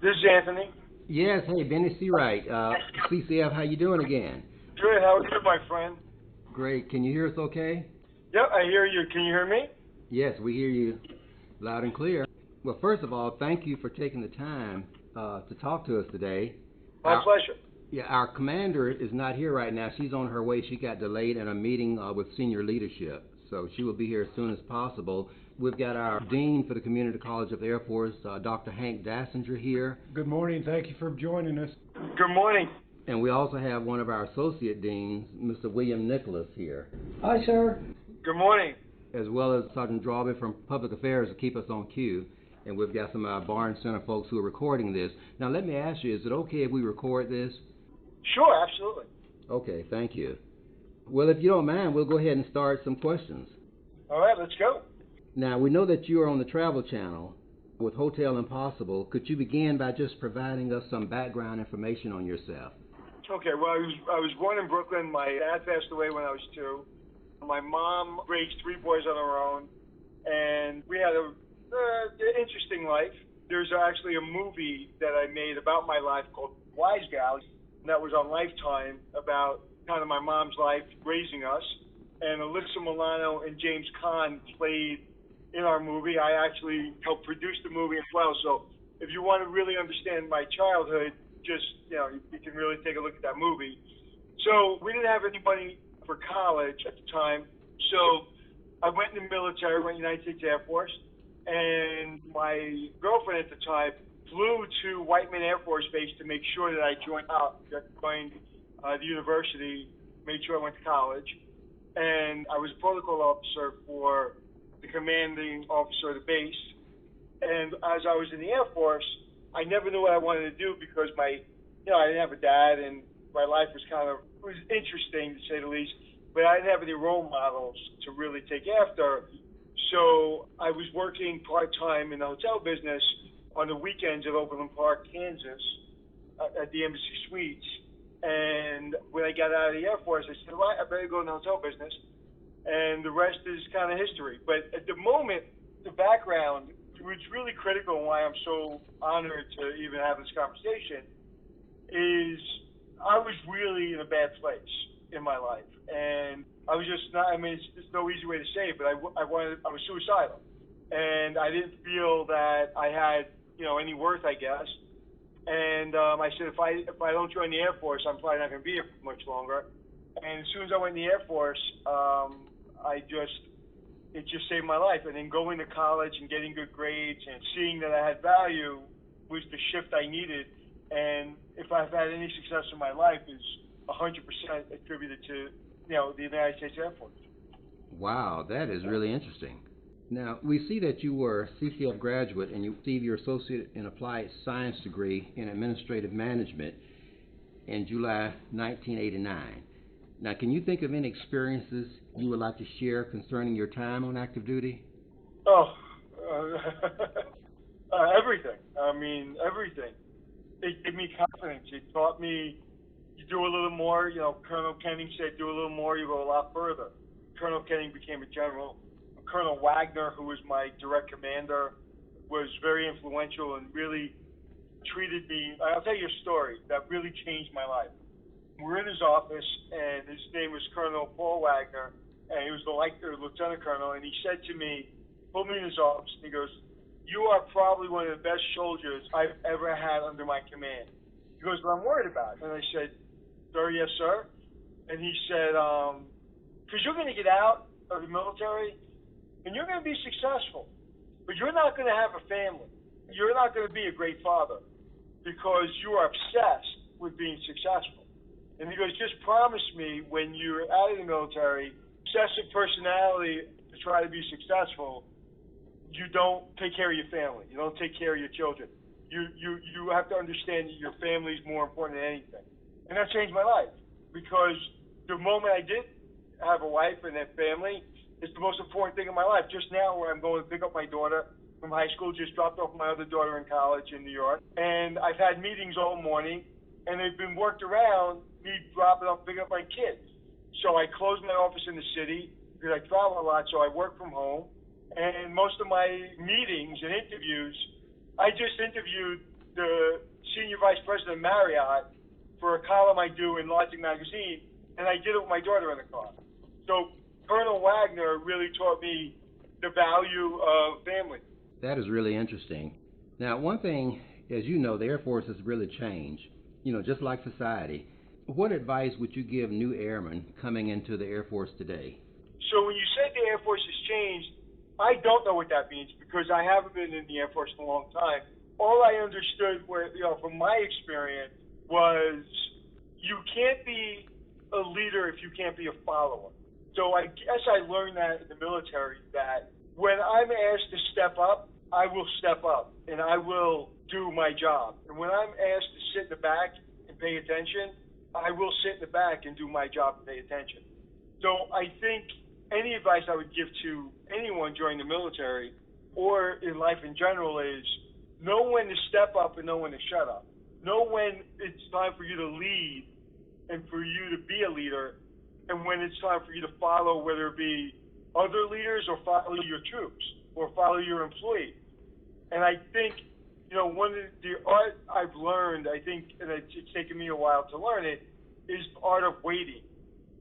This is Anthony. Yes, hey, Benny C. Wright, CCAF, how you doing again? Good. How are you, my friend? Great. Can you hear us okay? Yep, I hear you. Can you hear me? Yes, we hear you loud and clear. Well, first of all, thank you for taking the time to talk to us today. My pleasure. Yeah, our commander is not here right now. She's on her way. She got delayed in a meeting with senior leadership, so she will be here as soon as possible. We've got our dean for the Community College of the Air Force, Dr. Hank Dassinger, here. Good morning. Thank you for joining us. Good morning. And we also have one of our associate deans, Mr. William Nicholas, here, Hi, sir. Good morning. as well as Sergeant Drawby from Public Affairs to keep us on cue. And we've got some Barnes Center folks who are recording this. Now, let me ask you, is it okay if we record this? Sure, absolutely. Okay, thank you. Well, if you don't mind, we'll go ahead and start some questions. All right, let's go. Now, we know that you are on the Travel Channel with Hotel Impossible. Could you begin by just providing us some background information on yourself? Okay, well, I was born in Brooklyn. My dad passed away when I was 2. My mom raised 3 boys on her own, and we had an interesting life. There's actually a movie that I made about my life called Wise Gal, that was on Lifetime about kind of my mom's life raising us. And Alyssa Milano and James Caan played in our movie. I actually helped produce the movie as well. So if you want to really understand my childhood, just, you can really take a look at that movie. So we didn't have any money for college at the time. So I went in the military, went to the United States Air Force, and my girlfriend at the time flew to Whiteman Air Force Base to make sure that I joined the university, made sure I went to college. And I was a protocol officer for the commanding officer of the base. And as I was in the Air Force, I never knew what I wanted to do because I didn't have a dad, and my life was it was interesting to say the least, but I didn't have any role models to really take after. So I was working part-time in the hotel business on the weekends at Overland Park, Kansas, at the Embassy Suites. And when I got out of the Air Force, I said, well, I better go in the hotel business. And the rest is kind of history. But at the moment, the background, which is really critical and why I'm so honored to even have this conversation, is I was really in a bad place in my life. And I was just not, there's no easy way to say it, but I was suicidal. And I didn't feel that I had, any worth, I guess. And I said, if I don't join the Air Force, I'm probably not going to be here much longer. And as soon as I went in the Air Force, it just saved my life. And then going to college and getting good grades and seeing that I had value was the shift I needed. And if I've had any success in my life, is 100% attributed to, the United States Air Force. Wow, that is really interesting. Now, we see that you were a CCAF graduate and you received your Associate in Applied Science degree in Administrative Management in July 1989. Now, can you think of any experiences you would like to share concerning your time on active duty? Oh, everything. Everything. It gave me confidence. It taught me you do a little more. Colonel Kenning said do a little more, you go a lot further. Colonel Kenning became a general. Colonel Wagner, who was my direct commander, was very influential and really treated me. I'll tell you a story that really changed my life. We're in his office, and his name was Colonel Paul Wagner, and he was the lieutenant colonel, and he said to me, pulled me in his office, and he goes, you are probably one of the best soldiers I've ever had under my command. He goes, but I'm worried about it. And I said, sir, yes, sir. And he said, because you're going to get out of the military, and you're going to be successful, but you're not going to have a family. You're not going to be a great father because you are obsessed with being successful. And he goes, just promise me when you're out of the military, obsessive personality to try to be successful, you don't take care of your family. You don't take care of your children. You have to understand that your family is more important than anything. And that changed my life because the moment I did have a wife and a family, it's the most important thing in my life. Just now where I'm going to pick up my daughter from high school, just dropped off my other daughter in college in New York. And I've had meetings all morning, and they've been worked around me dropping off, picking up my kids. So I closed my office in the city because I travel a lot, so I work from home. And most of my meetings and interviews, I just interviewed the president of Marriott for a column I do in Lodging Magazine, and I did it with my daughter in the car. So Colonel Wagner really taught me the value of family. That is really interesting. Now, one thing, as you know, the Air Force has really changed, just like society. What advice would you give new airmen coming into the Air Force today? So when you say the Air Force has changed, I don't know what that means because I haven't been in the Air Force in a long time. All I understood, from my experience, was you can't be a leader if you can't be a follower. So I guess I learned that in the military, that when I'm asked to step up, I will step up and I will do my job. And when I'm asked to sit in the back and pay attention, I will sit in the back and do my job and pay attention. So I think any advice I would give to anyone joining the military or in life in general is know when to step up and know when to shut up. Know when it's time for you to lead and for you to be a leader, and when it's time for you to follow, whether it be other leaders or follow your troops or follow your employees. And I think, one of the art I've learned, I think, and it's taken me a while to learn it, is the art of waiting.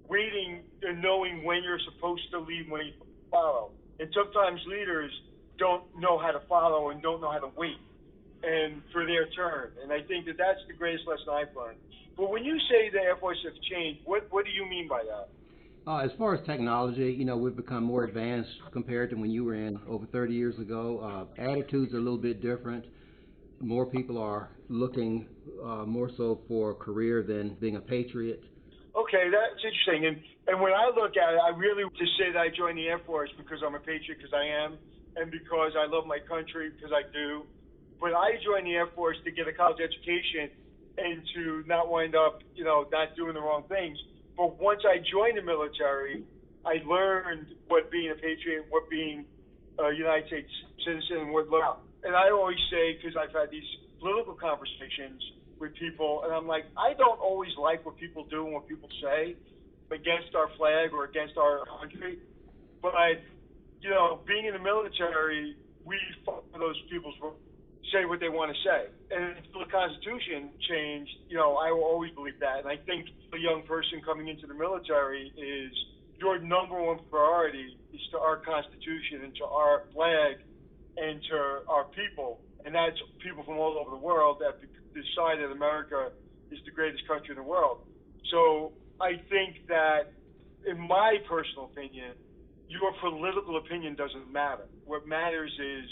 Waiting and knowing when you're supposed to lead, when you follow. And sometimes leaders don't know how to follow and don't know how to wait and for their turn. And I think that that's the greatest lesson I've learned. But when you say the Air Force has changed, what do you mean by that? As far as technology, we've become more advanced compared to when you were in over 30 years ago. Attitudes are a little bit different. More people are looking more so for a career than being a patriot. Okay, that's interesting. And when I look at it, I really just say that I joined the Air Force because I'm a patriot, because I am, and because I love my country, because I do. But I joined the Air Force to get a college education and to not wind up, not doing the wrong things. But once I joined the military, I learned what being a patriot, what being a United States citizen, and what love. And I always say, because I've had these political conversations with people, and I'm like, I don't always like what people do and what people say against our flag or against our country. But, being in the military, we fought for those people's say what they want to say. And until the Constitution changed, I will always believe that. And I think a young person coming into the military is your number one priority is to our Constitution and to our flag and to our people. And that's people from all over the world that decide that America is the greatest country in the world. So I think that, in my personal opinion, your political opinion doesn't matter. What matters is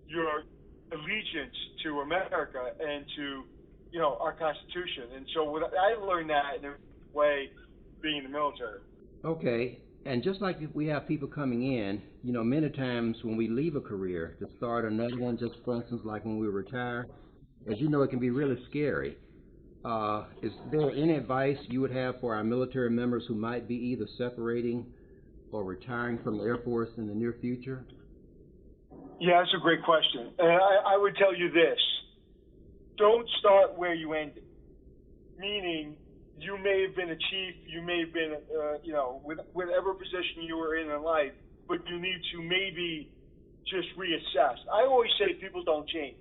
your allegiance to America and to, our Constitution. And so I learned that in a way being in the military. Okay, and just like we have people coming in, many times when we leave a career to start another one, just for instance, like when we retire, as you know, it can be really scary. Is there any advice you would have for our military members who might be either separating or retiring from the Air Force in the near future? Yeah, that's a great question. And I would tell you this. Don't start where you ended. Meaning, you may have been a chief, you may have been, with whatever position you were in life, but you need to maybe just reassess. I always say people don't change.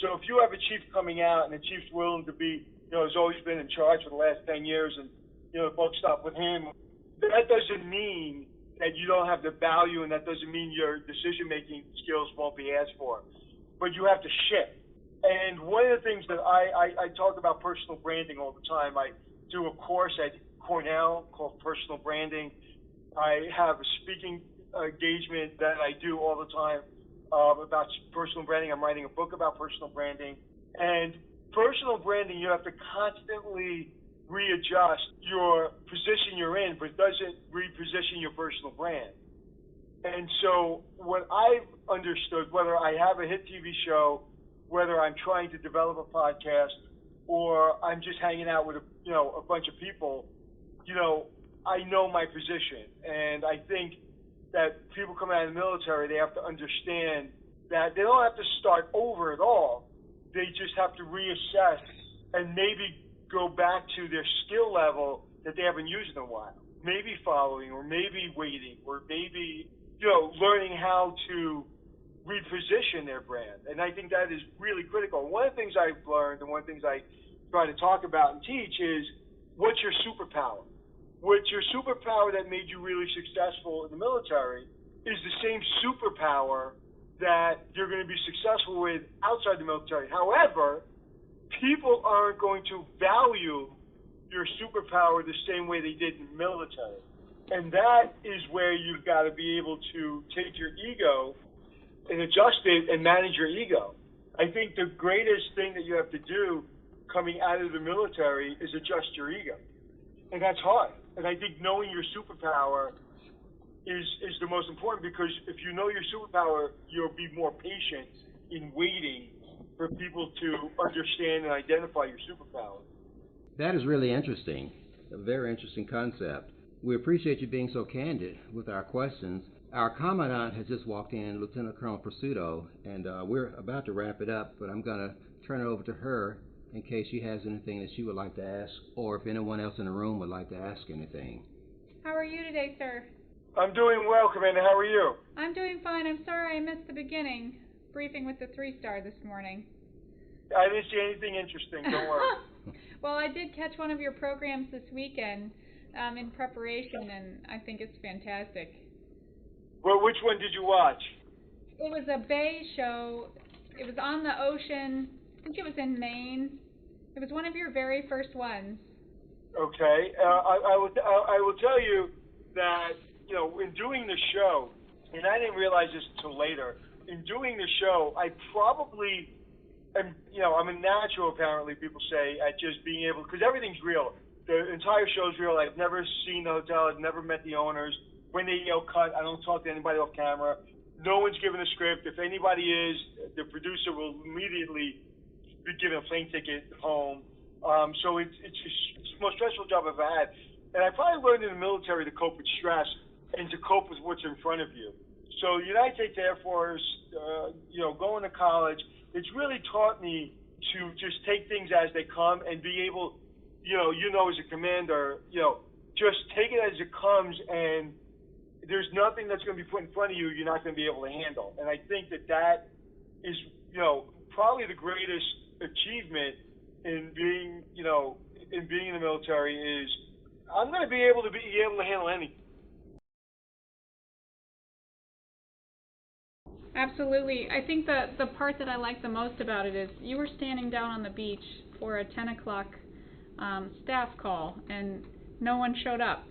So if you have a chief coming out and the chief's willing to be, has always been in charge for the last 10 years and, the buck stopped with him, that doesn't mean that you don't have the value, and that doesn't mean your decision-making skills won't be asked for. But you have to shift. And one of the things that I talk about personal branding all the time. I do a course at Cornell called Personal Branding. I have a speaking engagement that I do all the time about personal branding. I'm writing a book about personal branding. And personal branding, you have to constantly readjust your position you're in, but it doesn't reposition your personal brand. And so what I've understood, whether I have a hit TV show, whether I'm trying to develop a podcast, or I'm just hanging out with a bunch of people, I know my position. And I think that people coming out of the military, they have to understand that they don't have to start over at all. They just have to reassess and maybe go back to their skill level that they haven't used in a while. Maybe following, or maybe waiting, or maybe, learning how to reposition their brand. And I think that is really critical. One of the things I've learned, and one of the things I try to talk about and teach is, what's your superpower? What's your superpower that made you really successful in the military is the same superpower that you're going to be successful with outside the military. However, people aren't going to value your superpower the same way they did in the military. And that is where you've got to be able to take your ego and adjust it and manage your ego. I think the greatest thing that you have to do coming out of the military is adjust your ego. And that's hard. And I think knowing your superpower is the most important, because if you know your superpower, you'll be more patient in waiting for people to understand and identify your superpower. That is really interesting, a very interesting concept. We appreciate you being so candid with our questions. Our Commandant has just walked in, Lieutenant Colonel Pursuto, and we're about to wrap it up, but I'm going to turn it over to her in case she has anything that she would like to ask, or if anyone else in the room would like to ask anything. How are you today, sir? I'm doing well, Commander. How are you? I'm doing fine. I'm sorry I missed the beginning briefing with the 3-star this morning. I didn't see anything interesting. Don't worry. Well, I did catch one of your programs this weekend in preparation, and I think it's fantastic. Well, which one did you watch? It was a bay show. It was on the ocean. I think it was in Maine. It was one of your very first ones. Okay. I will tell you that, in doing the show, and I didn't realize this until later, in doing the show, I probably am, I'm a natural, apparently, people say, at just being able, because everything's real. The entire show's real. I've never seen the hotel. I've never met the owners. When they yell cut, I don't talk to anybody off camera. No one's given a script. If anybody is, the producer will immediately be given a plane ticket home. So it's the most stressful job I've ever had. And I probably learned in the military to cope with stress and to cope with what's in front of you. So United States Air Force, going to college, it's really taught me to just take things as they come and be able, as a commander, just take it as it comes, and there's nothing that's going to be put in front of you you're not going to be able to handle. And I think that is, probably the greatest achievement in being, in the military is I'm going to be able to handle anything. Absolutely. I think the part that I like the most about it is you were standing down on the beach for a 10 o'clock staff call, and no one showed up.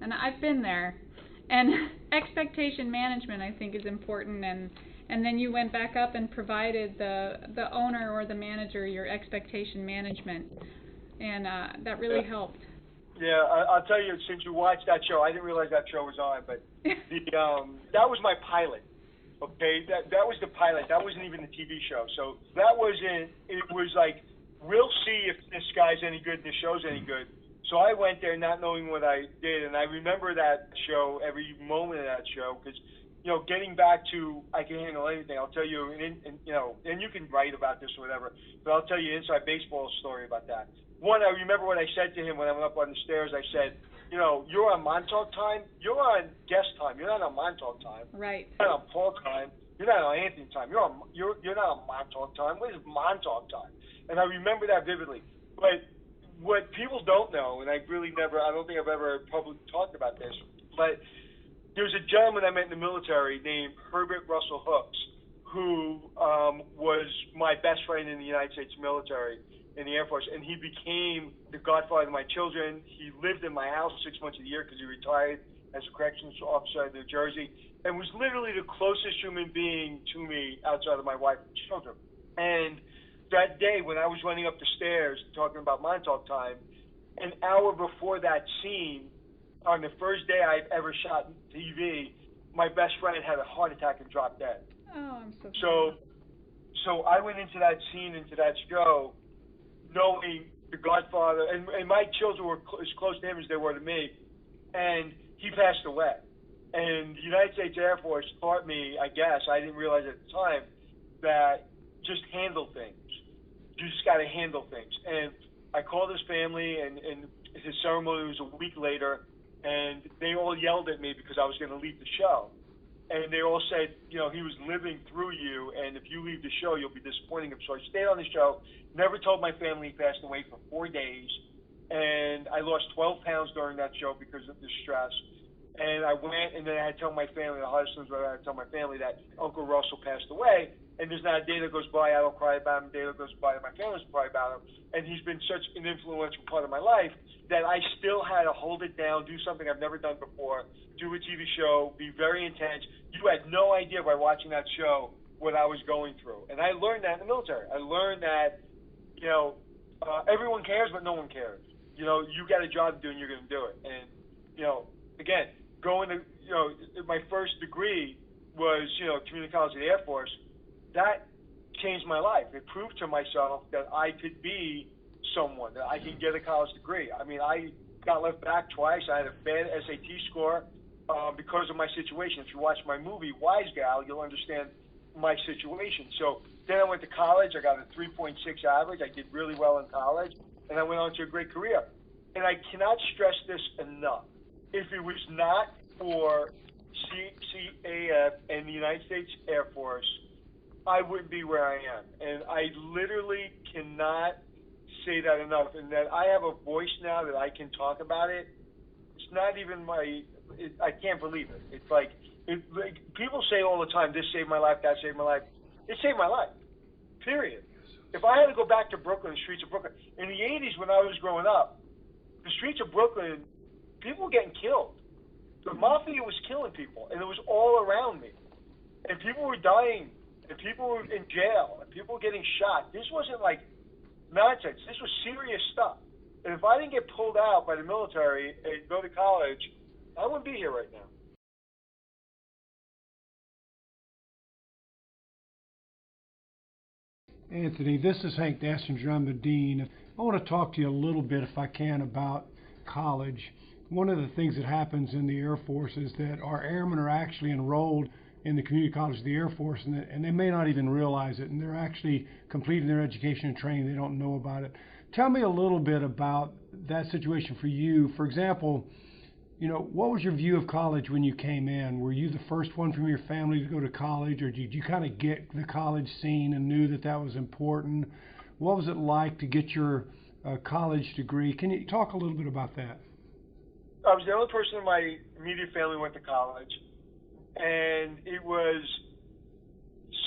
And I've been there. And expectation management, I think, is important. And then you went back up and provided the owner or the manager your expectation management. And that really helped. Yeah, I'll tell you, since you watched that show, I didn't realize that show was on, but that was my pilot. Okay, that was the pilot. That wasn't even the TV show. So that wasn't. It was like, we'll see if this guy's any good, this show's any good. So I went there not knowing what I did, and I remember that show, every moment of that show, because getting back to I can handle anything. I'll tell you, and you can write about this or whatever, but I'll tell you an inside baseball story about that. One, I remember what I said to him when I went up on the stairs. I said, you're on Montauk time. You're on guest time. You're not on Montauk time. Right. You're not on Paul time. You're not on Anthony time. You're not on Montauk time. What is Montauk time? And I remember that vividly. But what people don't know, and I don't think I've ever publicly talked about this, but there's a gentleman I met in the military named Herbert Russell Hooks, who was my best friend in the United States military, in the Air Force, and he became the godfather of my children. He lived in my house 6 months of the year because he retired as a corrections officer in New Jersey, and was literally the closest human being to me outside of my wife and children. And that day when I was running up the stairs talking about Montauk time, an hour before that scene, on the first day I'd ever shot TV, my best friend had a heart attack and dropped dead. Oh, I'm so sorry. So I went into that scene, into that show, knowing the Godfather, and my children were as close to him as they were to me, and he passed away. And the United States Air Force taught me, I guess, I didn't realize at the time, that just handle things. You just got to handle things. And I called his family, and his ceremony was a week later, and they all yelled at me because I was going to leave the show. and they all said, you know, he was living through you, and if you leave the show, you'll be disappointing him. So I stayed on the show, never told my family he passed away for 4 days, and I lost 12 pounds during that show because of the stress. And I went, and then I had to tell my family, the hardest things I had to tell my family that Uncle Russell passed away, and there's not a day that goes by I don't cry about him, a day that goes by my family doesn't cry about him, and he's been such an influential part of my life that I still had to hold it down, do something I've never done before, do a TV show, be very intense. You had no idea by watching that show what I was going through. And I learned that in the military. I learned that, you know, everyone cares, but no one cares. You know, you got a job to do and you're going to do it. And, you know, again, going to, you know, my first degree was, you know, community college of the Air Force. That changed my life. It proved to myself that I could be someone, that I can get a college degree. I mean, I got left back twice. I had a bad SAT score because of my situation. If you watch my movie, Wise Gal, you'll understand my situation. So then I went to college. I got a 3.6 average. I did really well in college, and I went on to a great career. And I cannot stress this enough. If it was not for CCAF and the United States Air Force, I wouldn't be where I am. And I literally cannot say that enough. And that I have a voice now that I can talk about it. It's not even I can't believe it. It's like people say all the time, this saved my life, that saved my life. It saved my life, period. If I had to go back to Brooklyn, the streets of Brooklyn, in the 80s when I was growing up, the streets of Brooklyn, people were getting killed. The mafia was killing people, and it was all around me. And people were dying, and people were in jail, and people were getting shot. This wasn't like nonsense. This was serious stuff. And if I didn't get pulled out by the military and go to college, I wouldn't be here right now. Anthony, this is Hank Dassinger. I'm the dean. I want to talk to you a little bit, if I can, about college. One of the things that happens in the Air Force is that our airmen are actually enrolled in the community college of the Air Force, and they may not even realize it, and they're actually completing their education and training. They don't know about it. Tell me a little bit about that situation for you. For example, you know, what was your view of college when you came in? Were you the first one from your family to go to college, or did you kind of get the college scene and knew that that was important? What was it like to get your college degree? Can you talk a little bit about that? I was the only person in my immediate family who went to college, and it was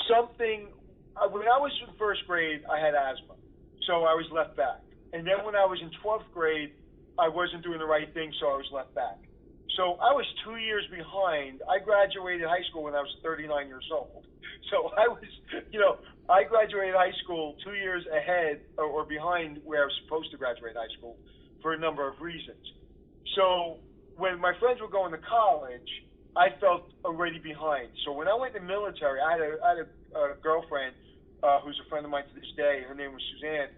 something. When I was in first grade, I had asthma, so I was left back. And then when I was in 12th grade, I wasn't doing the right thing, so I was left back. So I was 2 years behind. I graduated high school when I was 39 years old. So I was, you know, I graduated high school 2 years ahead or behind where I was supposed to graduate high school for a number of reasons. So when my friends were going to college, I felt already behind. So when I went in the military, I had a girlfriend who's a friend of mine to this day. Her name was Suzanne.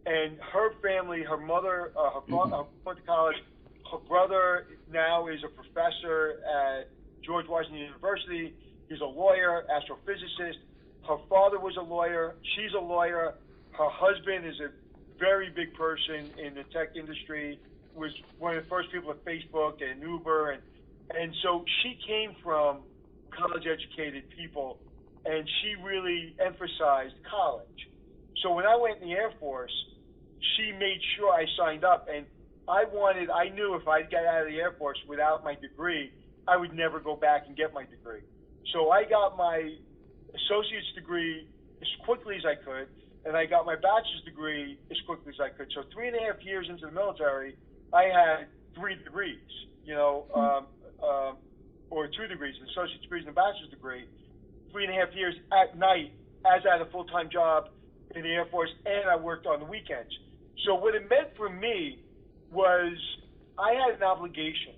And her family, her mother, her father went to college. Her brother now is a professor at George Washington University. He's a lawyer, astrophysicist. Her father was a lawyer. She's a lawyer. Her husband is a very big person in the tech industry, was one of the first people at Facebook and Uber. And so she came from college-educated people, and she really emphasized college. So when I went in the Air Force, she made sure I signed up, and I knew if I got out of the Air Force without my degree, I would never go back and get my degree. So I got my associate's degree as quickly as I could, and I got my bachelor's degree as quickly as I could. So 3.5 years into the military, I had 3 degrees, you know, or 2 degrees, an associate's degree and a bachelor's degree, 3.5 years at night as I had a full-time job in the Air Force, and I worked on the weekends. So what it meant for me was I had an obligation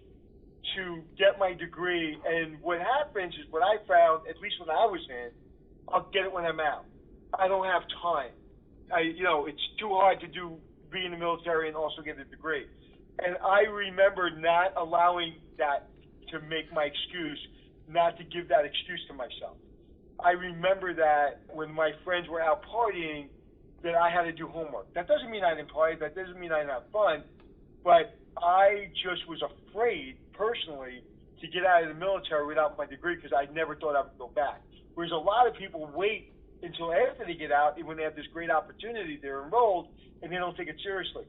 to get my degree, and what happens is what I found, at least when I was in, I'll get it when I'm out. I don't have time. It's too hard to be in the military and also get a degree. And I remember not allowing that to make my excuse, not to give that excuse to myself. I remember that when my friends were out partying, that I had to do homework. That doesn't mean I didn't party. That doesn't mean I didn't have fun. But I just was afraid, personally, to get out of the military without my degree because I never thought I would go back. Whereas a lot of people wait until after they get out, and when they have this great opportunity, they're enrolled, and they don't take it seriously.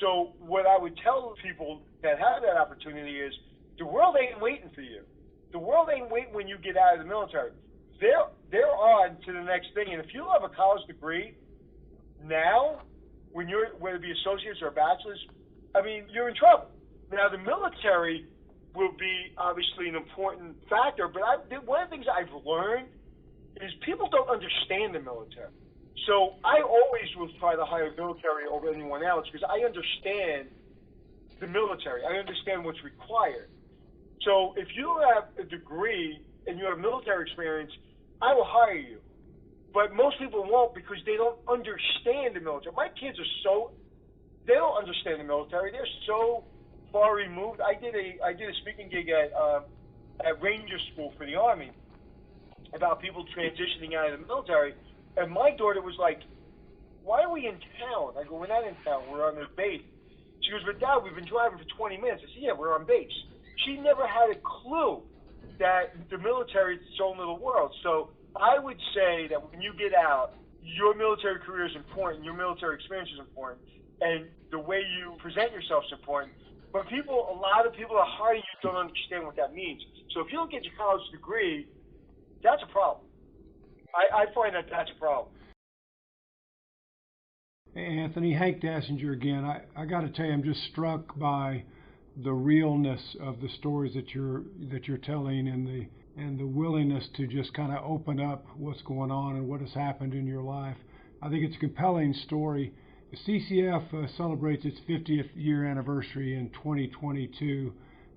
So what I would tell people that have that opportunity is the world ain't waiting for you. The world ain't waiting when you get out of the military. They're on to the next thing. And if you have a college degree now, when you're, whether it be associates or bachelor's, I mean, you're in trouble. Now, the military will be obviously an important factor, but one of the things I've learned is people don't understand the military. So I always will try to hire military over anyone else because I understand the military. I understand what's required. So if you have a degree and you have military experience, I will hire you. But most people won't because they don't understand the military. My kids are they don't understand the military. They're so far removed. I did a speaking gig at Ranger School for the Army about people transitioning out of the military, and my daughter was like, "Why are we in town?" I go, "We're not in town. We're on the base." She goes, "But Dad, we've been driving for 20 minutes." I said, "Yeah, we're on base." She never had a clue that the military is its own little world. So I would say that when you get out, your military career is important, your military experience is important, and the way you present yourself is important. But a lot of people are hiring you don't understand what that means. So if you don't get your college degree, that's a problem. I find that that's a problem. Hey, Anthony, Hank Dassinger again. I got to tell you, I'm just struck by the realness of the stories that you're telling, and the willingness to just kind of open up what's going on and what has happened in your life. I think it's a compelling story. The CCAF celebrates its 50th year anniversary in 2022,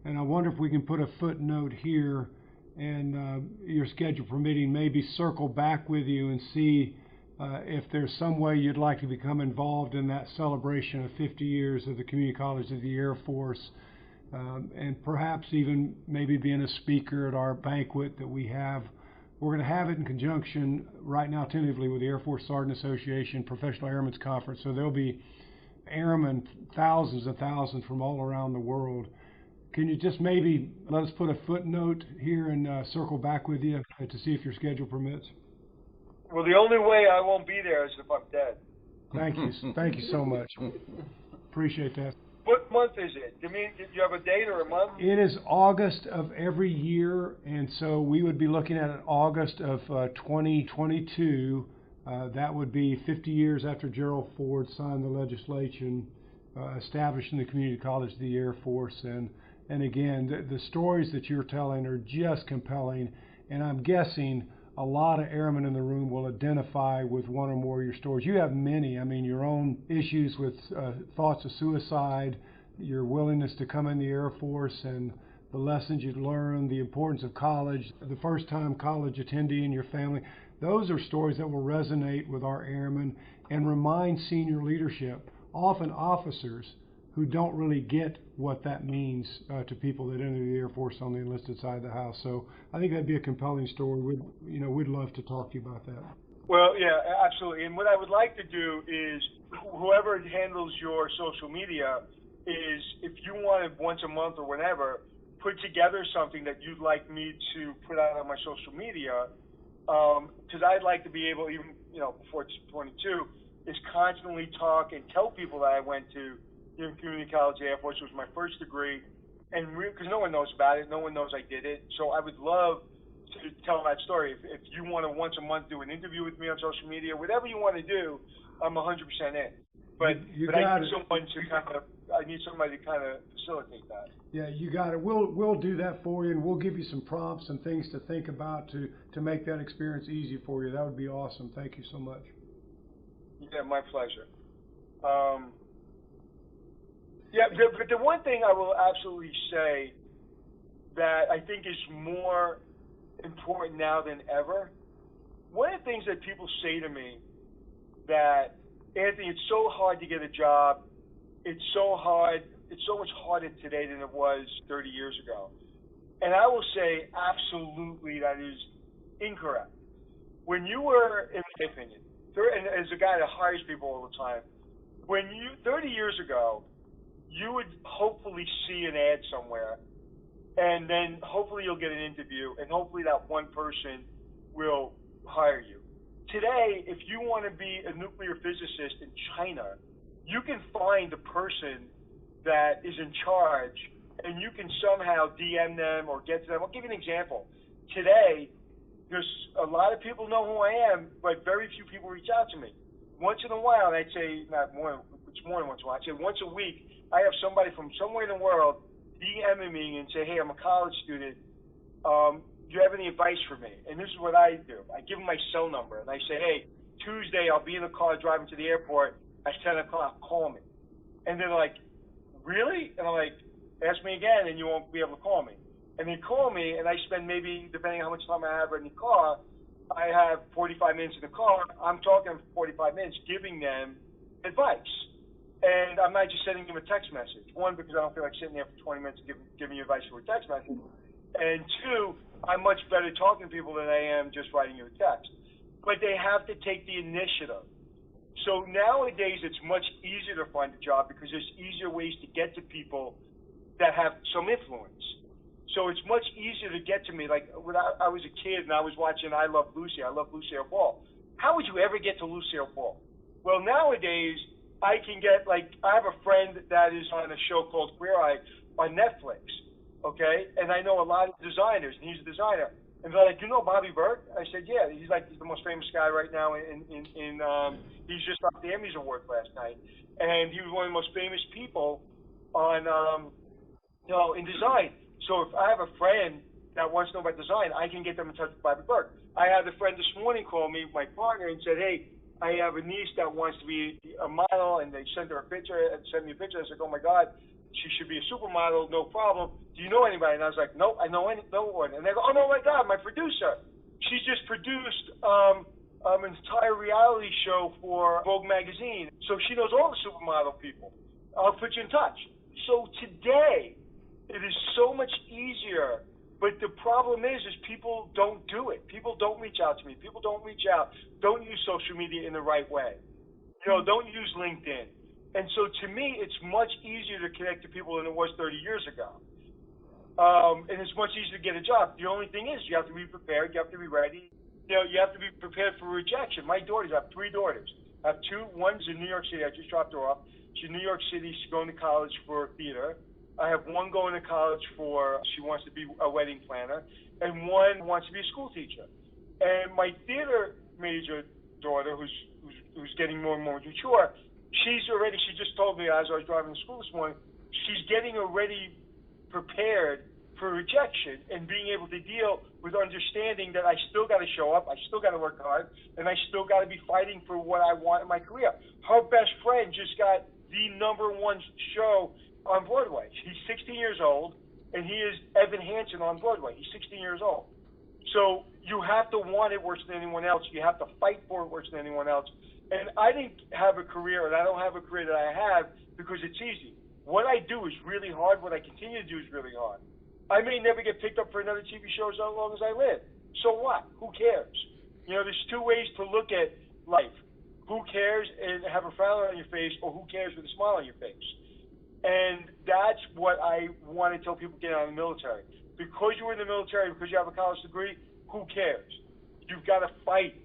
and I wonder if we can put a footnote here and your schedule permitting, maybe circle back with you and see if there's some way you'd like to become involved in that celebration of 50 years of the Community College of the Air Force, and perhaps even maybe being a speaker at our banquet that we have. We're going to have it in conjunction right now tentatively with the Air Force Sergeant Association Professional Airmen's Conference, so there'll be airmen, thousands and thousands from all around the world. Can you just maybe let us put a footnote here and circle back with you to see if your schedule permits? Well, the only way I won't be there is if I'm dead. Thank you. Thank you so much. Appreciate that. What month is it? Do you have a date or a month? It is August of every year, and so we would be looking at August of 2022. That would be 50 years after Gerald Ford signed the legislation establishing the Community College of the Air Force. And again, the stories that you're telling are just compelling, and I'm guessing a lot of airmen in the room will identify with one or more of your stories. You have many. I mean, your own issues with thoughts of suicide, your willingness to come in the Air Force, and the lessons you've learned, the importance of college, the first-time college attendee in your family. Those are stories that will resonate with our airmen and remind senior leadership, often officers, who don't really get what that means to people that enter the Air Force on the enlisted side of the house. So I think that'd be a compelling story. We'd love to talk to you about that. Well, yeah, absolutely. And what I would like to do is, whoever handles your social media, is if you wanted once a month or whenever, put together something that you'd like me to put out on my social media, because I'd like to be able, even before it's 22, is constantly talk and tell people that I went to Community College Air Force, was my first degree, and because no one knows about it, no one knows I did it. So I would love to tell that story. If you want to once a month do an interview with me on social media, whatever you want to do, I'm 100% in. But I need somebody to kind of facilitate that. Yeah, you got it. We'll do that for you, and we'll give you some prompts and things to think about to make that experience easy for you. That would be awesome. Thank you so much. Yeah, my pleasure. Yeah, but the one thing I will absolutely say that I think is more important now than ever, one of the things that people say to me that, Anthony, it's so hard to get a job, it's so much harder today than it was 30 years ago. And I will say absolutely that is incorrect. When you were, in my opinion, and as a guy that hires people all the time, 30 years ago, you would hopefully see an ad somewhere and then hopefully you'll get an interview, and hopefully that one person will hire you. Today, if you want to be a nuclear physicist in China, you can find the person that is in charge, and you can somehow DM them or get to them. I'll give you an example. Today, there's a lot of people know who I am, but very few people reach out to me. Once in a while, and I'd say not more, it's more than once in a while, I'd say once a week, I have somebody from somewhere in the world DMing me and say, hey, I'm a college student. Do you have any advice for me? And this is what I do. I give them my cell number, and I say, hey, Tuesday I'll be in the car driving to the airport at 10 o'clock. Call me. And they're like, really? And I'm like, ask me again, and you won't be able to call me. And they call me, and I spend maybe, depending on how much time I have in the car, I have 45 minutes in the car. I'm talking for 45 minutes, giving them advice. And I'm not just sending them a text message. One, because I don't feel like sitting there for 20 minutes giving you advice for a text message. And two, I'm much better talking to people than I am just writing you a text. But they have to take the initiative. So nowadays, it's much easier to find a job because there's easier ways to get to people that have some influence. So it's much easier to get to me. Like when I was a kid and I was watching I Love Lucy Ball. How would you ever get to Lucille Ball? Well, nowadays, I can get, like, I have a friend that is on a show called Queer Eye on Netflix, okay? And I know a lot of designers, and he's a designer. And they're like, you know Bobby Berg? I said, yeah. He's the most famous guy right now he's just got the Emmys Award last night. And he was one of the most famous people on, in design. So if I have a friend that wants to know about design, I can get them in touch with Bobby Berg. I had a friend this morning call me, my partner, and said, hey, I have a niece that wants to be a model, and they sent her a picture, and sent me a picture. I said, oh my God, she should be a supermodel, no problem. Do you know anybody? And I was like, nope, I know no one. And they go, oh no, my God, my producer. She's just produced an entire reality show for Vogue magazine. So she knows all the supermodel people. I'll put you in touch. So today, it is so much easier. But the problem is people don't do it. People don't reach out to me. People don't reach out. Don't use social media in the right way. Don't use LinkedIn. And so to me, it's much easier to connect to people than it was 30 years ago. And it's much easier to get a job. The only thing is you have to be prepared. You have to be ready. You have to be prepared for rejection. My daughters, I have 3 daughters. I have 2. One's in New York City. I just dropped her off. She's in New York City. She's going to college for theater. I have one going to college she wants to be a wedding planner, and one wants to be a school teacher. And my theater major daughter, who's getting more and more mature, she just told me as I was driving to school this morning, she's getting already prepared for rejection and being able to deal with understanding that I still got to show up, I still got to work hard, and I still got to be fighting for what I want in my career. Her best friend just got the #1 show on Broadway. He's 16 years old, and he is Evan Hansen on Broadway. He's 16 years old. So you have to want it worse than anyone else. You have to fight for it worse than anyone else. And I didn't have a career, and I don't have a career that I have because it's easy. What I do is really hard. What I continue to do is really hard. I may never get picked up for another TV show as long as I live. So what? Who cares? There's 2 ways to look at life. Who cares and have a frown on your face, or who cares with a smile on your face? And that's what I want to tell people get out of the military. Because you're in the military, because you have a college degree, who cares? You've got to fight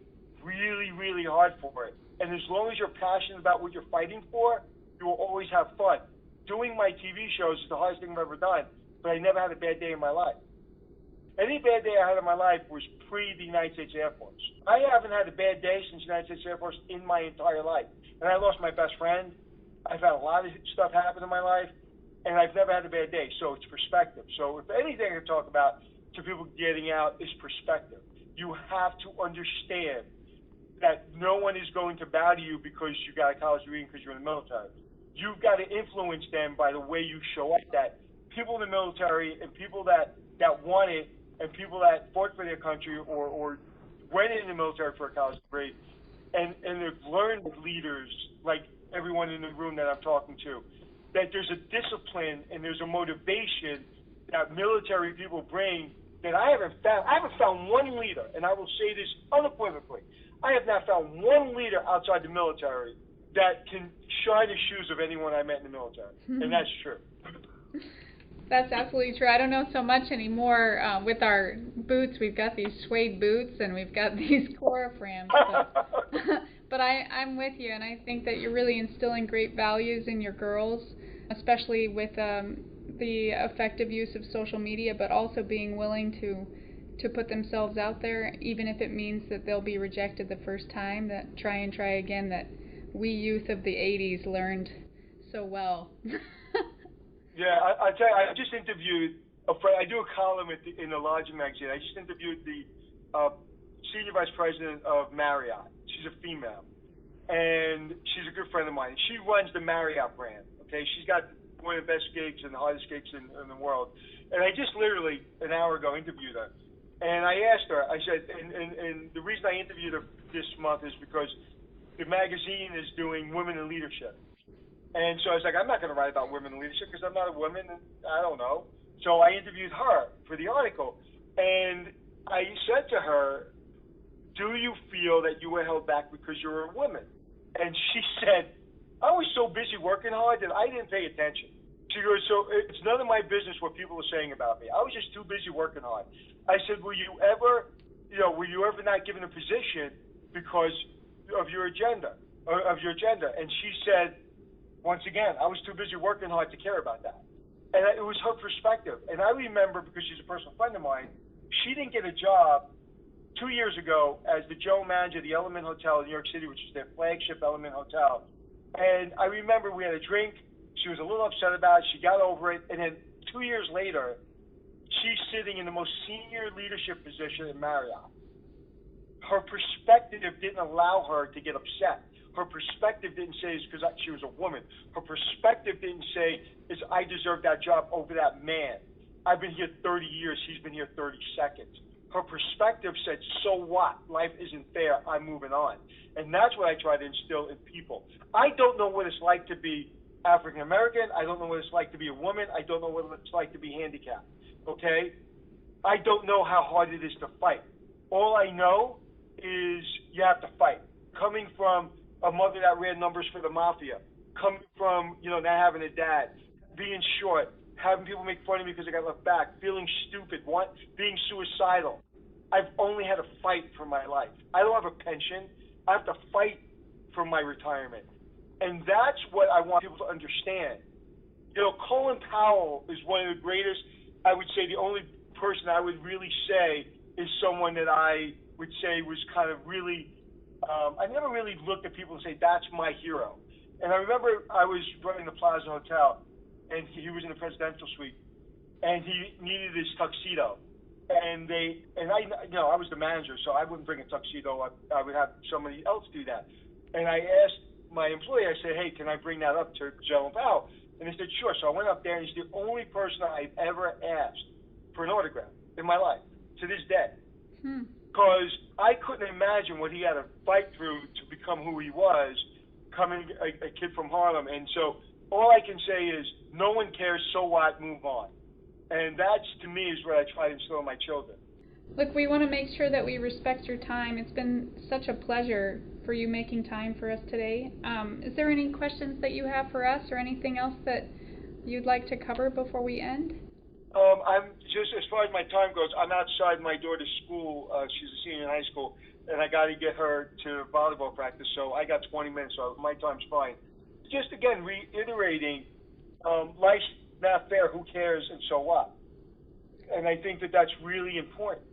really, really hard for it. And as long as you're passionate about what you're fighting for, you will always have fun. Doing my TV shows is the hardest thing I've ever done, but I never had a bad day in my life. Any bad day I had in my life was pre the United States Air Force. I haven't had a bad day since the United States Air Force in my entire life. And I lost my best friend. I've had a lot of stuff happen in my life, and I've never had a bad day, so it's perspective. So if anything I can talk about to people getting out is perspective. You have to understand that no one is going to bow to you because you got a college degree and because you're in the military. You've got to influence them by the way you show up, that people in the military and people that want it and people that fought for their country or went in the military for a college degree and they've learned with leaders like everyone in the room that I'm talking to, that there's a discipline and there's a motivation that military people bring that I haven't found. I haven't found one leader, and I will say this unequivocally, I have not found one leader outside the military that can shine the shoes of anyone I met in the military, and that's true. That's absolutely true. I don't know so much anymore with our boots. We've got these suede boots and we've got these Coraframs. But I'm with you, and I think that you're really instilling great values in your girls, especially with the effective use of social media, but also being willing to put themselves out there, even if it means that they'll be rejected the first time, that try and try again, that we youth of the 80s learned so well. Yeah, I tell you, I just interviewed a friend. I do a column in the Lodging magazine. I just interviewed the senior vice president of Marriott. She's a female, and she's a good friend of mine. She runs the Marriott brand. Okay, she's got one of the best gigs and the hardest gigs in the world. And I just literally an hour ago interviewed her, and I asked her. I said, and the reason I interviewed her this month is because the magazine is doing women in leadership. And so I was like, I'm not going to write about women in leadership because I'm not a woman and I don't know. So I interviewed her for the article. And I said to her, do you feel that you were held back because you were a woman? And she said, I was so busy working hard that I didn't pay attention. She goes, so it's none of my business what people are saying about me. I was just too busy working hard. I said, were you ever not given a position because of your agenda, And she said, once again, I was too busy working hard to care about that. And it was her perspective. And I remember, because she's a personal friend of mine, she didn't get a job 2 years ago as the general manager of the Element Hotel in New York City, which is their flagship Element Hotel. And I remember we had a drink. She was a little upset about it. She got over it. And then 2 years later, she's sitting in the most senior leadership position in Marriott. Her perspective didn't allow her to get upset. Her perspective didn't say it's because she was a woman. Her perspective didn't say it's I deserve that job over that man. I've been here 30 years. He's been here 30 seconds. Her perspective said, so what? Life isn't fair. I'm moving on. And that's what I try to instill in people. I don't know what it's like to be African American. I don't know what it's like to be a woman. I don't know what it's like to be handicapped. Okay? I don't know how hard it is to fight. All I know is you have to fight. Coming from a mother that ran numbers for the mafia, coming from, not having a dad, being short, having people make fun of me because I got left back, feeling stupid, being suicidal. I've only had to fight for my life. I don't have a pension. I have to fight for my retirement. And that's what I want people to understand. Colin Powell is one of the greatest, I would say the only person I would really say is someone that I would say was kind of really, I never really looked at people and say, that's my hero. And I remember I was running the Plaza Hotel, and he was in the presidential suite, and he needed his tuxedo. And I was the manager, so I wouldn't bring a tuxedo. I would have somebody else do that. And I asked my employee, I said, hey, can I bring that up to Joe Powell? And they said, sure. So I went up there, and he's the only person I've ever asked for an autograph in my life, to this day. Because I couldn't imagine what he had to fight through to become who he was, coming a kid from Harlem. And so all I can say is, no one cares, so what, move on. And that's, to me, is what I try to instill in my children. Look, we want to make sure that we respect your time. It's been such a pleasure for you making time for us today. Is there any questions that you have for us, or anything else that you'd like to cover before we end? I'm just, as far as my time goes, I'm outside my daughter's school. She's a senior in high school, and I got to get her to volleyball practice. So I got 20 minutes, so my time's fine. Just again, reiterating, life's not fair. Who cares? And so what? And I think that that's really important.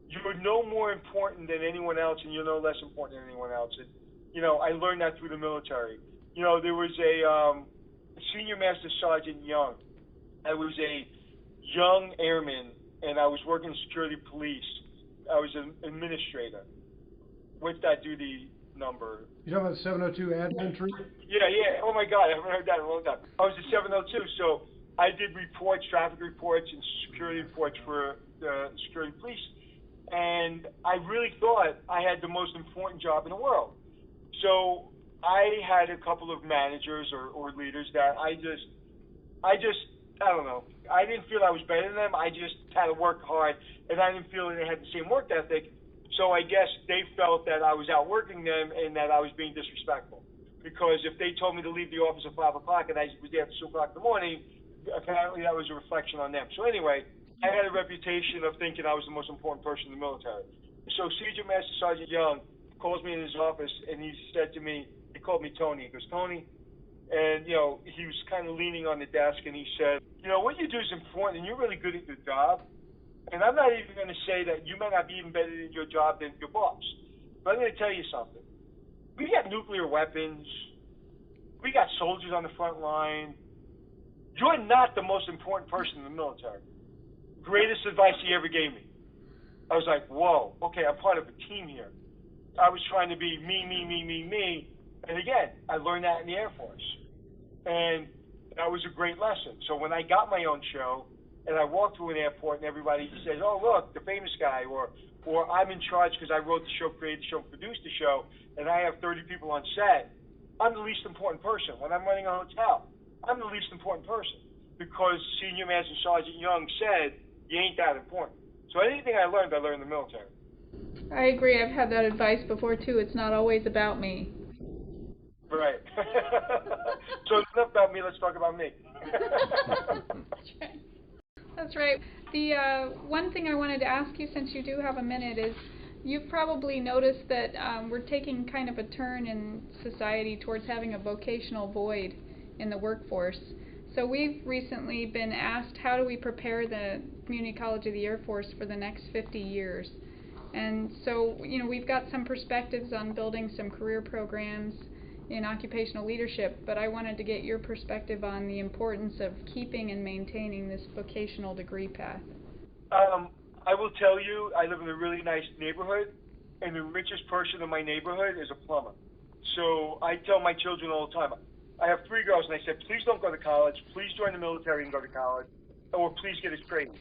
You're no more important than anyone else, and you're no less important than anyone else. And I learned that through the military. There was a senior master sergeant Young. I was a young airman, and I was working in security police. I was an administrator. What's that duty number? You're talking about 702 admin troop? Yeah. Oh my God, I haven't heard that in a long time. I was a 702, so I did reports, traffic reports, and security reports for the security police. And I really thought I had the most important job in the world. So I had a couple of managers or leaders that I don't know. I didn't feel I was better than them. I just had to work hard, and I didn't feel that they had the same work ethic. So I guess they felt that I was outworking them and that I was being disrespectful. Because if they told me to leave the office at 5 o'clock and I was there at 2 o'clock in the morning, apparently that was a reflection on them. So anyway, I had a reputation of thinking I was the most important person in the military. So Sergeant Master Sergeant Young calls me in his office, and he said to me, he called me Tony. He goes, Tony, and, you know, he was kind of leaning on the desk, and he said, you know, what you do is important, and you're really good at your job. And I'm not even going to say that you might not be even better at your job than your boss. But I'm going to tell you something. We got nuclear weapons. We got soldiers on the front line. You're not the most important person in the military. Greatest advice he ever gave me. I was like, whoa, okay, I'm part of a team here. I was trying to be me. And again, I learned that in the Air Force. And that was a great lesson. So when I got my own show, and I walked through an airport, and everybody says, oh, look, the famous guy, or I'm in charge because I wrote the show, created the show, produced the show, and I have 30 people on set, I'm the least important person. When I'm running a hotel, I'm the least important person because Senior Master Sergeant Young said, you ain't that important. So anything I learned in the military. I agree. I've had that advice before, too. It's not always about me. Right. So it's enough about me. Let's talk about me. That's right. That's right. The one thing I wanted to ask you, since you do have a minute, is you've probably noticed that we're taking kind of a turn in society towards having a vocational void in the workforce. So we've recently been asked, how do we prepare the Community College of the Air Force for the next 50 years? And so, you know, we've got some perspectives on building some career programs in occupational leadership, but I wanted to get your perspective on the importance of keeping and maintaining this vocational degree path. I will tell you, I live in a really nice neighborhood, and the richest person in my neighborhood is a plumber. So I tell my children all the time, I have 3 girls, and I said, please don't go to college, please join the military and go to college, or please get a trade.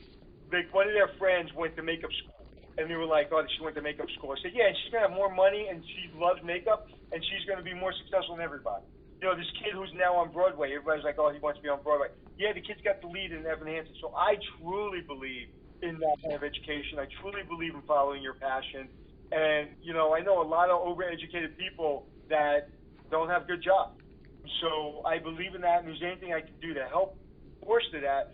Like, one of their friends went to makeup school, and they were like, oh, she went to makeup school. I said, yeah, and she's going to have more money, and she loves makeup, and she's going to be more successful than everybody. You know, this kid who's now on Broadway, everybody's like, oh, he wants to be on Broadway. Yeah, the kid's got the lead in Evan Hansen. So I truly believe in that kind of education. I truly believe in following your passion. And, you know, I know a lot of overeducated people that don't have good jobs. So I believe in that, and if there's anything I can do to help foster that,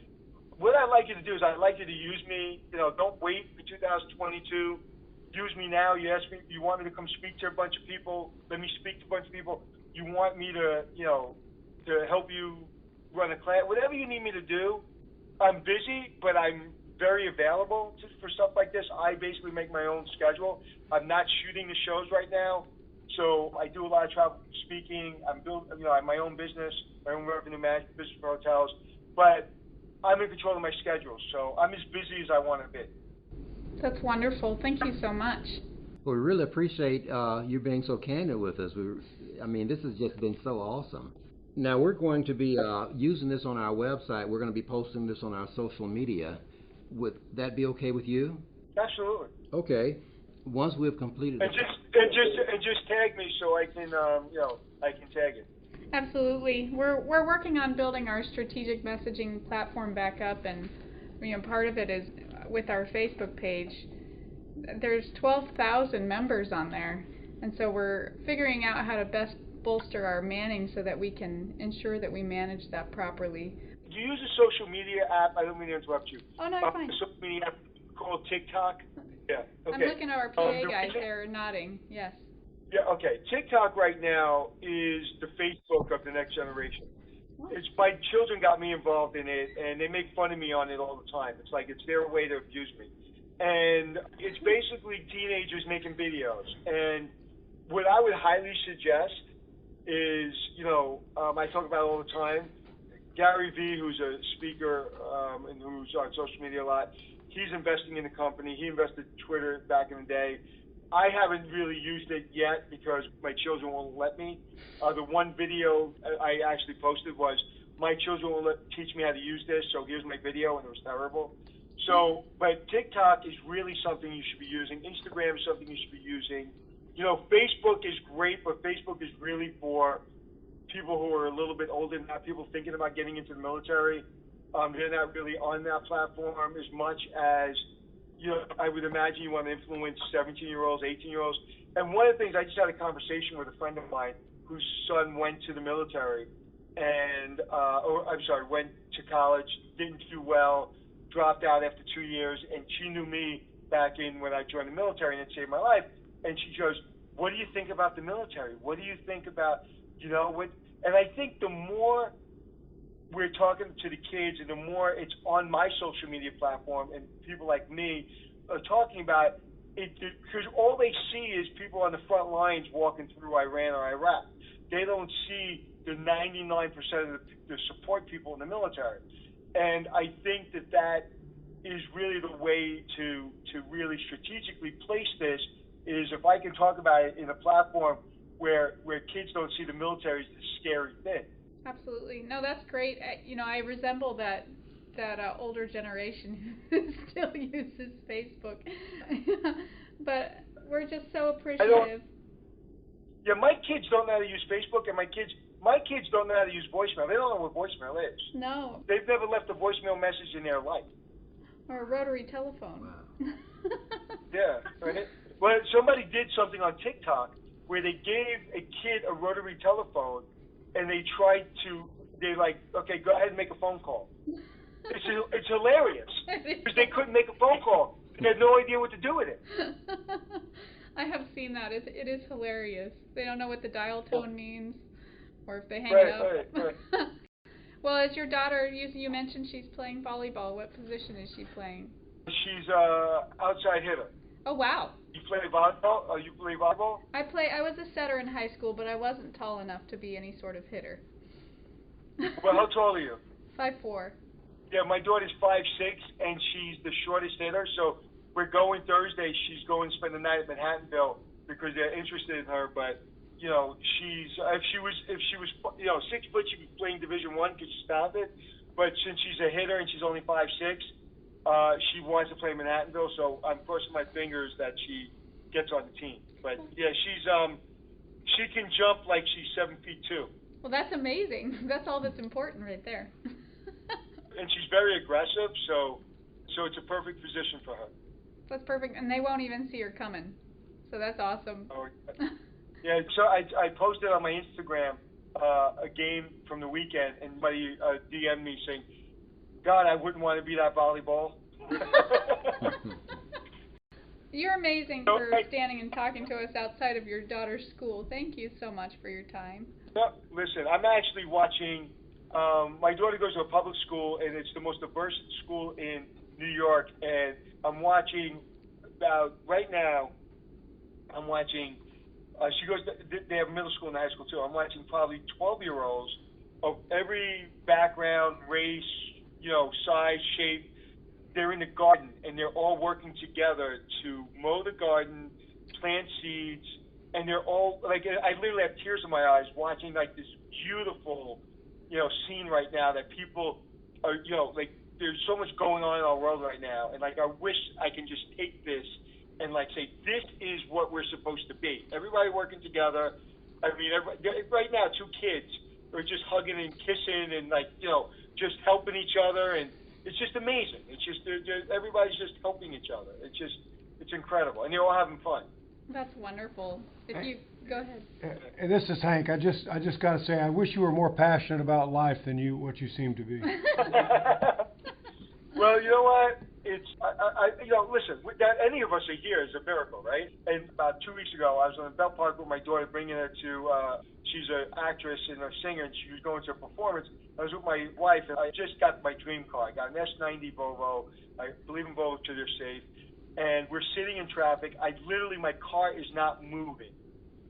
what I'd like you to do is I'd like you to use me. You know, don't wait for 2022. Use me now. You ask me, you want me to come speak to a bunch of people, let me speak to a bunch of people. You want me to, you know, to help you run a class, whatever you need me to do. I'm busy, but I'm very available for stuff like this. I basically make my own schedule. I'm not shooting the shows right now, so I do a lot of travel speaking. I have my own business, my own revenue management business for hotels, but I'm in control of my schedule, so I'm as busy as I want to be. That's wonderful. Thank you so much. Well, we really appreciate you being so candid with us. This has just been so awesome. Now, we're going to be using this on our website. We're going to be posting this on our social media. Would that be okay with you? Absolutely. Okay. Once we've completed and just tag me so I can I can tag it. Absolutely. We're working on building our strategic messaging platform back up, and part of it is with our Facebook page. There's 12,000 members on there, and so we're figuring out how to best bolster our manning so that we can ensure that we manage that properly. Do you use a social media app? I don't mean to interrupt you. Oh, no, you're fine. A social media app called TikTok? Yeah, okay. I'm looking at our PA guys there nodding, yes. Yeah, okay. TikTok right now is the Facebook of the next generation. What? My children got me involved in it, and they make fun of me on it all the time. It's like it's their way to abuse me. And it's basically teenagers making videos. And what I would highly suggest is, I talk about it all the time, Gary Vee, who's a speaker and who's on social media a lot, he's investing in the company. He invested in Twitter back in the day. I haven't really used it yet because my children won't let me. The one video I actually posted was, my children won't teach me how to use this, so here's my video, and it was terrible. So, but TikTok is really something you should be using. Instagram is something you should be using. Facebook is great, but Facebook is really for people who are a little bit older, not people thinking about getting into the military. They're not really on that platform as much as, I would imagine you want to influence 17-year-olds, 18-year-olds. And one of the things, I just had a conversation with a friend of mine whose son went to the military, and went to college, didn't do well, dropped out after 2 years, and she knew me back in when I joined the military, and it saved my life. And she goes, "What do you think about the military? What do you think about, what?" And I think the more we're talking to the kids, and the more it's on my social media platform, and people like me are talking about it, because all they see is people on the front lines walking through Iran or Iraq. They don't see the 99% of the support people in the military. And I think that is really the way to really strategically place this, is if I can talk about it in a platform where kids don't see the military as this scary thing. Absolutely. No, that's great. I resemble that older generation who still uses Facebook. But we're just so appreciative. Yeah, my kids don't know how to use Facebook, and my kids don't know how to use voicemail. They don't know what voicemail is. No. They've never left a voicemail message in their life. Or a rotary telephone. Wow. Yeah, right? Well, somebody did something on TikTok where they gave a kid a rotary telephone, and they're like, okay, go ahead and make a phone call. It's hilarious, because they couldn't make a phone call. They had no idea what to do with it. I have seen that. It is hilarious. They don't know what the dial tone means, or if they hang Right, it up. Right. Well, as your daughter, you mentioned she's playing volleyball. What position is she playing? She's outside hitter. Oh, wow. You play volleyball? You play volleyball? I was a setter in high school, but I wasn't tall enough to be any sort of hitter. Well, how tall are you? 5'4". Yeah, my daughter's 5'6", and she's the shortest hitter. So we're going Thursday. She's going to spend the night at Manhattanville because they're interested in her. But she's if she was 6 foot, she'd be playing Division I because she's talented. But since she's a hitter and she's only 5'6", she wants to play Manhattanville. So I'm crossing my fingers that she gets on the team. But yeah, she can jump like she's 7'2". Well, that's amazing. That's all that's important right there. And she's very aggressive, so it's a perfect position for her. That's perfect, and they won't even see her coming. So that's awesome. Oh, yeah. So I posted on my Instagram a game from the weekend, and somebody DM'd me saying, "God, I wouldn't want to be that volleyball." You're amazing for standing and talking to us outside of your daughter's school. Thank you so much for your time. No, listen, I'm actually watching. My daughter goes to a public school, and it's the most diverse school in New York. And I'm watching right now. I'm watching. She goes. They have middle school and high school too. I'm watching probably 12-year-olds of every background, race, size, shape. They're in the garden, and they're all working together to mow the garden, plant seeds, and they're all like. I literally have tears in my eyes watching like this beautiful, scene right now that people are, like there's so much going on in our world right now, and like I wish I can just take this and like say this is what we're supposed to be. Everybody working together. I mean, right now 2 kids are just hugging and kissing and like just helping each other, and it's just amazing. It's just everybody's just helping each other. It's incredible, and they're all having fun. That's wonderful. If you go ahead. And this is Hank. I just got to say, I wish you were more passionate about life than what you seem to be. Well, you know what? It's listen. That any of us are here is a miracle, right? And about 2 weeks ago, I was on the Belt Park with my daughter, bringing her to. She's an actress and a singer, and she was going to a performance. I was with my wife, and I just got my dream car. I got an S90 Volvo. I believe in Volvo till they're safe. And we're sitting in traffic. My car is not moving.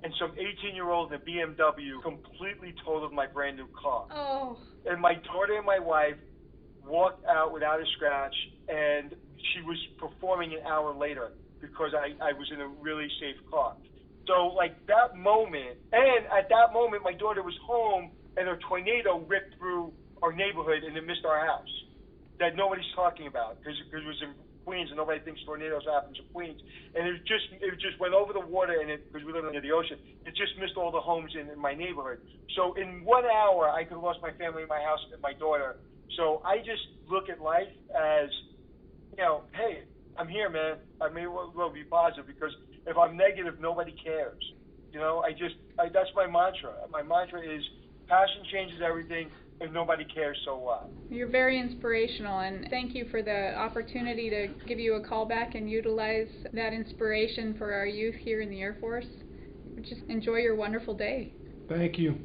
And some 18-year-old in a BMW completely totaled my brand new car. Oh. And my daughter and my wife walked out without a scratch, and she was performing an hour later because I was in a really safe car. So like that moment, and at that moment my daughter was home and a tornado ripped through our neighborhood and it missed our house that nobody's talking about because it was in Queens and nobody thinks tornadoes happen in Queens. And it just went over the water, and because we live near the ocean, it just missed all the homes in my neighborhood. So in 1 hour I could have lost my family, my house, and my daughter. So I just look at life as, hey, I'm here, man. I may well be positive because if I'm negative, nobody cares. That's my mantra. My mantra is Passion changes everything. If nobody cares, so what? You're very inspirational, and thank you for the opportunity to give you a call back and utilize that inspiration for our youth here in the Air Force. Just enjoy your wonderful day. Thank you.